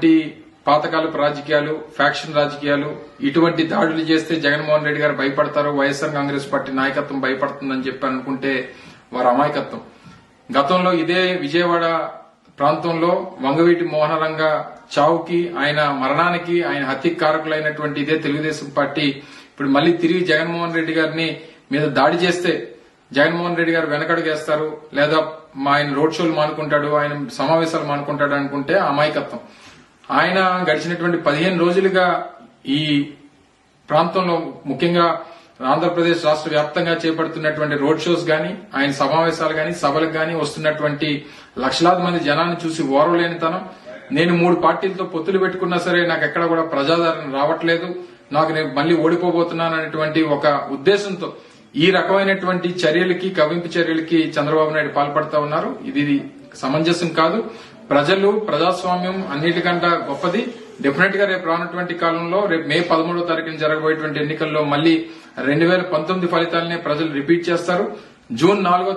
ఉన్నటువంటి పాతకాలపు రాజకీయాలు, ఫ్యాక్షన్ రాజకీయాలు, ఇటువంటి దాడులు చేస్తే జగన్మోహన్ రెడ్డి గారు భయపడతారు, వైఎస్ఆర్ కాంగ్రెస్ పార్టీ నాయకత్వం భయపడుతుందని చెప్పి అనుకుంటే వారి అమాయకత్వం. గతంలో ఇదే విజయవాడ ప్రాంతంలో వంగవీటి మోహనరంగ చావుకి, ఆయన మరణానికి, ఆయన హత్యకు కారకులైనటువంటి ఇదే తెలుగుదేశం పార్టీ ఇప్పుడు మళ్లీ తిరిగి జగన్మోహన్ రెడ్డి గారిని మీద దాడి చేస్తే జగన్మోహన్ రెడ్డి గారు వెనకడుగేస్తారు, లేదా ఆయన రోడ్ షోలు మానుకుంటాడు, ఆయన సమావేశాలు మానుకుంటాడు అనుకుంటే అమాయకత్వం. ఆయన గడిచినటువంటి 15 రోజులుగా ఈ ప్రాంతంలో, ముఖ్యంగా ఆంధ్రప్రదేశ్ రాష్ట్ర వ్యాప్తంగా చేపడుతున్నటువంటి రోడ్ షోస్ గాని, ఆయన సమావేశాలు గాని, సభలకు గాని వస్తున్నటువంటి లక్షలాది మంది జనాన్ని చూసి ఓర్వలేనితనం, నేను 3 పార్టీలతో పొత్తులు పెట్టుకున్నా సరే నాకు ఎక్కడ కూడా ప్రజాదరణ రావట్లేదు, నాకు నేను మళ్లీ ఓడిపోబోతున్నాను అనేటువంటి ఒక ఉద్దేశంతో ఈ రకమైనటువంటి చర్యలకి, కవింపు చర్యలకి చంద్రబాబు నాయుడు పాల్పడతా ఉన్నారు. ఇది సమంజసం కాదు. ప్రజలు, ప్రజాస్వామ్యం అన్నిటికంటే గొప్పది. డెఫినెట్ గా రేపు రానున్నటువంటి కాలంలో, రేపు మే 13వ తారీఖున జరగబోయేటువంటి ఎన్నికల్లో మళ్లీ 2019 ఫలితాలనే ప్రజలు రిపీట్ చేస్తారు. జూన్ 4వ